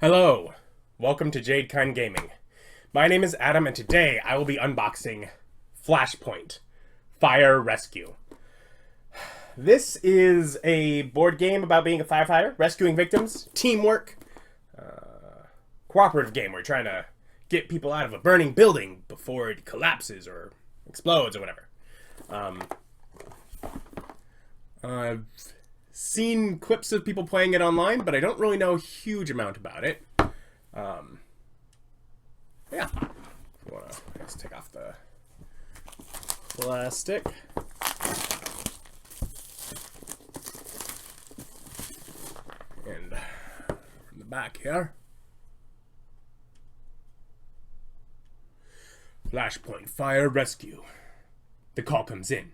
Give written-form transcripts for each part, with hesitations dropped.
Hello, welcome to Jadekind Gaming. My name is Adam, and today I will be unboxing Flashpoint Fire Rescue. This is a board game about being a firefighter, rescuing victims, teamwork, cooperative game where you're trying to get people out of a burning building before it collapses or explodes or whatever. I've seen clips of people playing it online, but I don't really know a huge amount about it. Yeah. I want to, I guess, take off the plastic. And from the back here. Flashpoint Fire Rescue. The call comes in.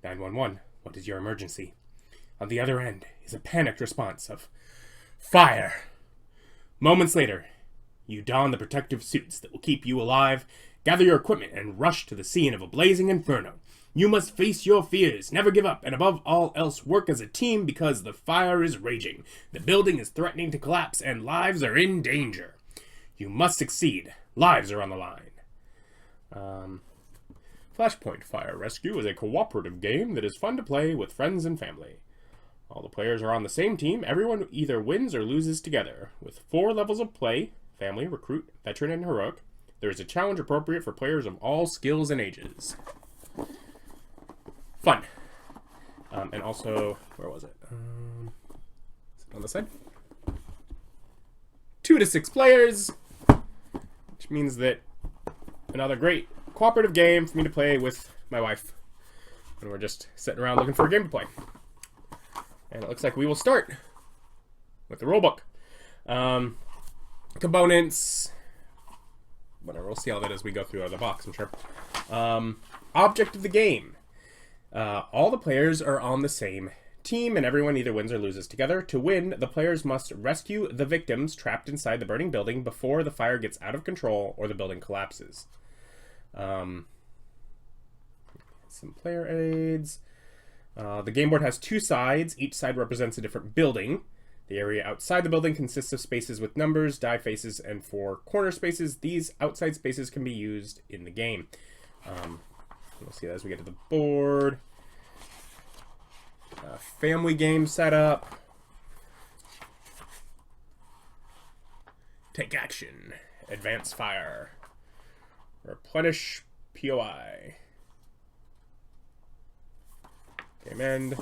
911, what is your emergency? On the other end is a panicked response of fire. Moments later, you don the protective suits that will keep you alive, gather your equipment, and rush to the scene of a blazing inferno. You must face your fears, never give up, and above all else, work as a team because the fire is raging. The building is threatening to collapse, and lives are in danger. You must succeed. Lives are on the line. Flashpoint Fire Rescue is a cooperative game that is fun to play with friends and family. All the players are on the same team. Everyone either wins or loses together. With 4 levels of play, family, recruit, veteran, and heroic, there is a challenge appropriate for players of all skills and ages. Fun. And also, where was it? Is it on this side? 2 to 6 players, which means that another great cooperative game for me to play with my wife when we're just sitting around looking for a game to play. And it looks like we will start with the rulebook. Components, whatever, we'll see how that as we go through the box, I'm sure. Object of the game. All the players are on the same team, and everyone either wins or loses together. To win, the players must rescue the victims trapped inside the burning building before the fire gets out of control or the building collapses. Some player aids. The game board has 2 sides. Each side represents a different building. The area outside the building consists of spaces with numbers, die faces, and 4 corner spaces. These outside spaces can be used in the game. We'll see that as we get to the board. Family game setup. Take action. Advance fire. Replenish POI. Game end.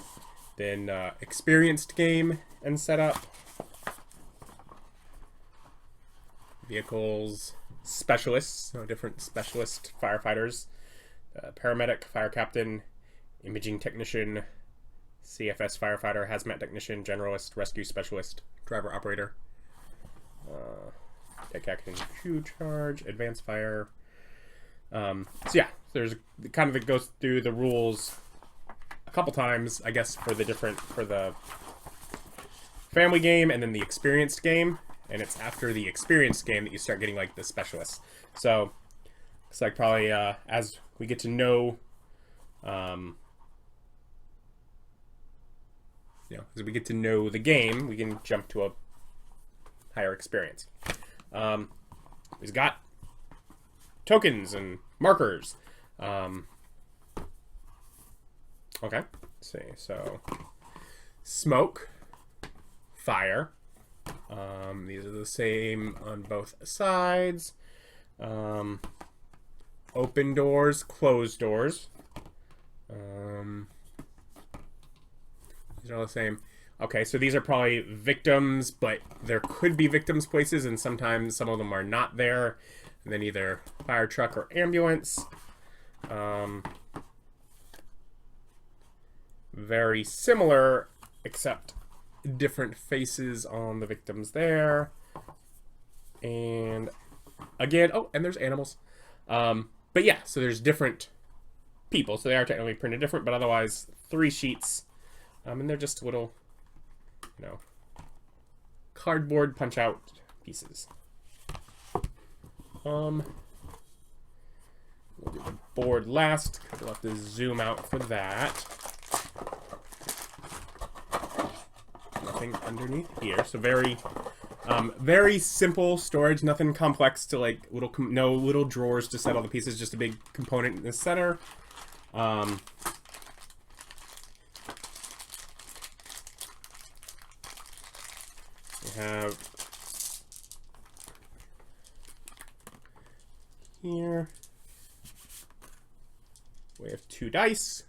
Then experienced game and setup. Vehicles. Specialists. So different specialist firefighters. Paramedic, fire captain, imaging technician, CFS firefighter, hazmat technician, generalist, rescue specialist, driver operator. Take action, queue charge, advance fire. So yeah, there's kind of, it goes through the rules a couple times, I guess, for the family game and then the experienced game, and it's after the experienced game that you start getting like the specialists. So it's like probably as we get to know, as we get to know the game, we can jump to a higher experience. We've got tokens and markers. Okay, let's see. So, smoke, fire. These are the same on both sides. Open doors, closed doors. These are all the same. Okay, so these are probably victims, but there could be victims' places, and sometimes some of them are not there. And then either fire truck or ambulance. Very similar, except different faces on the victims there. And again, oh, and there's animals. But yeah, so there's different people, so they are technically printed different, but otherwise 3 sheets. And they're just little, cardboard punch-out pieces. We'll do the board last, because we'll have to zoom out for that. Nothing underneath here, so very Very simple storage, nothing complex to like no little drawers to set all the pieces, just a big component in the center. We have here. We have 2 dice.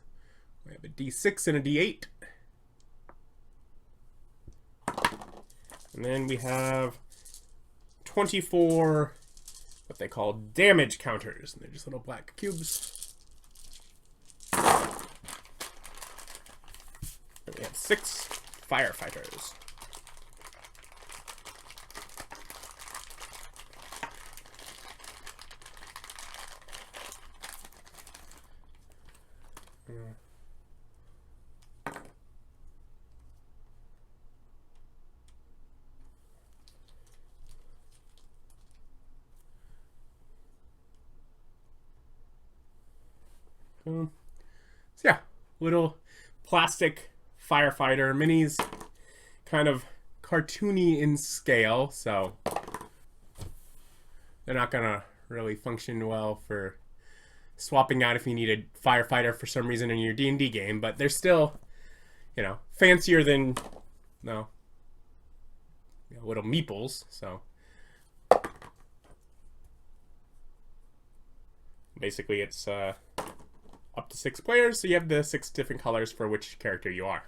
We have a D6 and a D8. And then we have 24 what they call damage counters. And they're just little black cubes. And we have 6 firefighters. So yeah, little plastic firefighter minis, kind of cartoony in scale, so they're not gonna really function well for swapping out if you need a firefighter for some reason in your D&D game, but they're still, you know, fancier than little meeples. So basically it's up to 6 players, so you have the 6 different colors for which character you are.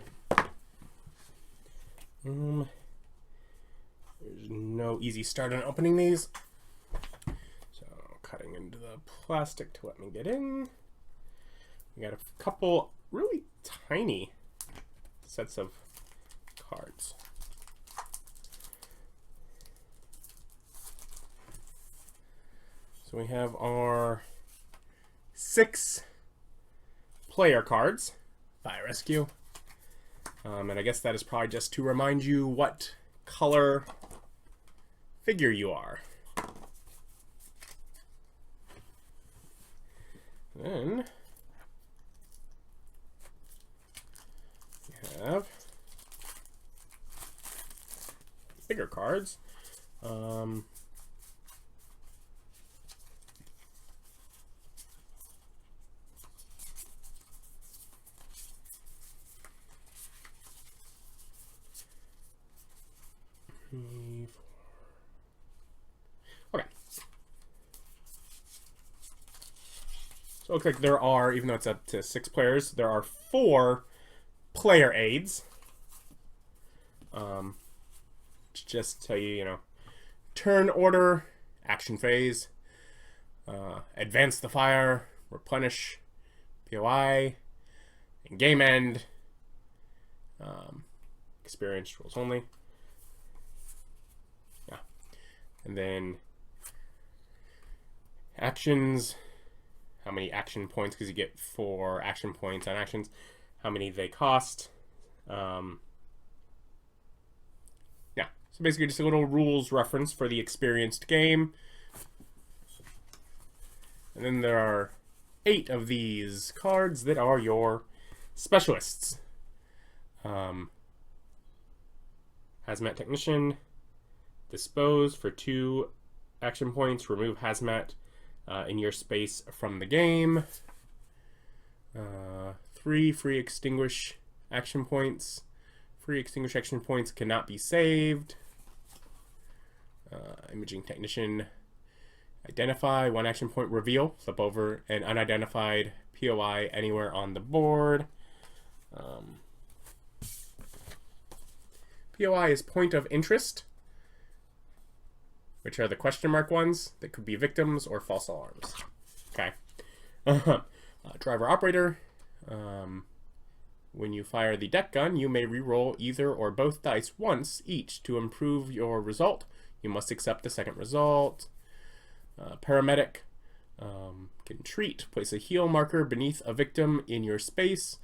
There's no easy start on opening these. So cutting into the plastic to let me get in. We got a couple really tiny sets of cards. So we have our 6 player cards, Fire Rescue. And I guess that is probably just to remind you what color figure you are. Then we have bigger cards. Okay. So it looks like there are, even though it's up to 6 players, there are 4 player aids. Just tell you, turn order, action phase, advance the fire, replenish, POI, and game end, experience rules only. And then actions, how many action points, because you get 4 action points on actions, how many they cost. Yeah, so basically just a little rules reference for the experienced game. And then there are 8 of these cards that are your specialists. Hazmat Technician. Dispose for 2 action points. Remove hazmat in your space from the game. 3 free extinguish action points. Free extinguish action points cannot be saved. Imaging Technician. Identify 1 action point. Reveal. Flip over an unidentified POI anywhere on the board. POI is point of interest, which are the question mark ones that could be victims or false alarms. Okay. Driver operator. When you fire the deck gun, you may re-roll either or both dice once each to improve your result. You must accept the second result. Paramedic. Can treat. Place a heal marker beneath a victim in your space.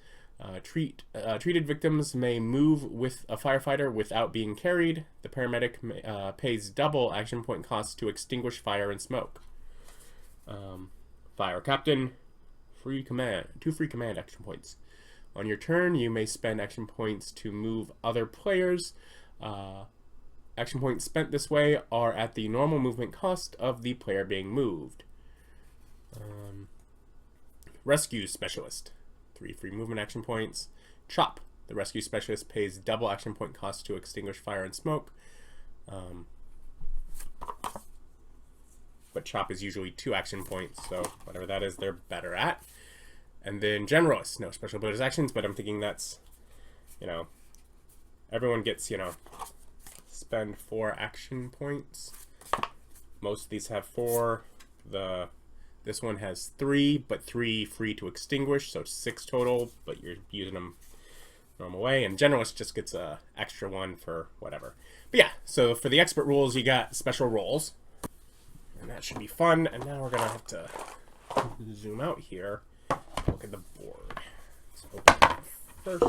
Treated victims may move with a firefighter without being carried. The paramedic pays double action point costs to extinguish fire and smoke. Fire captain, 2 free command action points. On your turn, you may spend action points to move other players action points spent this way are at the normal movement cost of the player being moved. Rescue Specialist, 3 free movement action points. Chop, the Rescue Specialist pays double action point cost to extinguish fire and smoke. But Chop is usually 2 action points, so whatever that is, they're better at. And then Generalist, no special abilities actions, but I'm thinking that's, you know, everyone gets, you know, spend 4 action points. Most of these have 4. This one has 3, but 3 free to extinguish, so 6 total, but you're using them normal way. And Generalist just gets a extra 1 for whatever. But yeah, so for the expert rules, you got special rolls. And that should be fun. And now we're going to have to zoom out here. Look at the board. Let's open it first.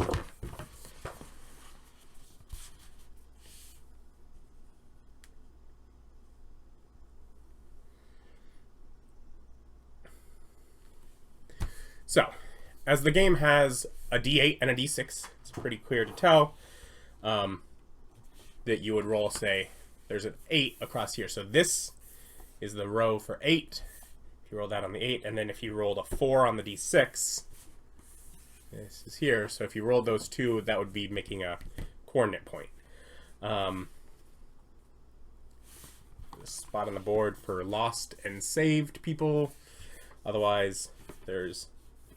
So, as the game has a D8 and a D6, it's pretty clear to tell that you would roll, say, there's an 8 across here. So this is the row for 8. If you roll that on the 8, and then if you rolled a 4 on the D6, this is here. So if you rolled those 2, that would be making a coordinate point. A spot on the board for lost and saved people. Otherwise, there's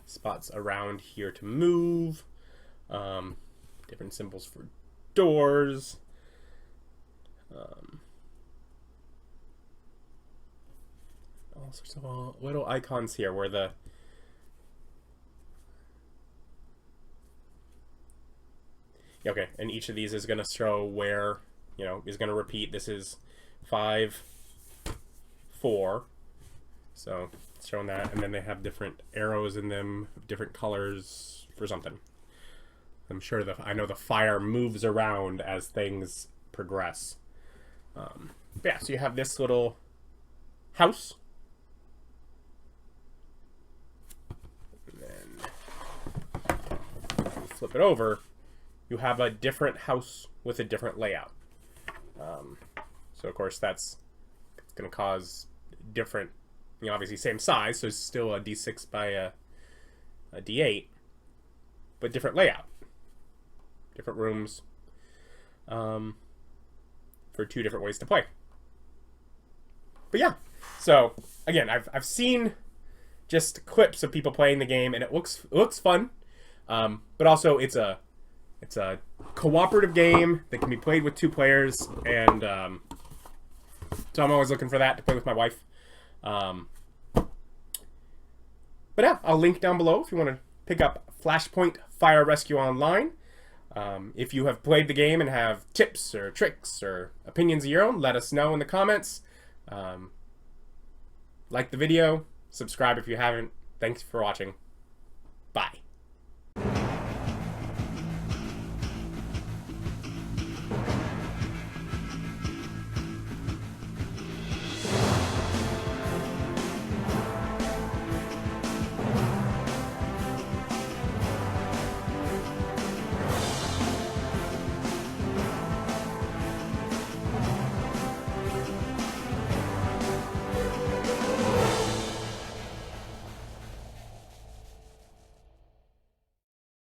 spots around here to move. Different symbols for doors. All sorts of little icons here where the okay, and each of these is going to show where, you know, is going to repeat. This is 5, 4, so it's showing that, and then they have different arrows in them, different colors for something. I'm sure I know the fire moves around as things progress. But yeah, so you have this little house. And then if you flip it over, you have a different house with a different layout. So of course it's going to cause different, you know, obviously same size, so it's still a D6 by a D8, but different layout, different rooms, for 2 different ways to play. But yeah, so again, I've seen just clips of people playing the game, and it looks fun, but also it's a cooperative game that can be played with 2 players, and so I'm always looking for that to play with my wife. But yeah, I'll link down below if you want to pick up Flashpoint Fire Rescue Online. If you have played the game and have tips or tricks or opinions of your own, let us know in the comments. Like the video, subscribe if you haven't. Thanks for watching. Bye.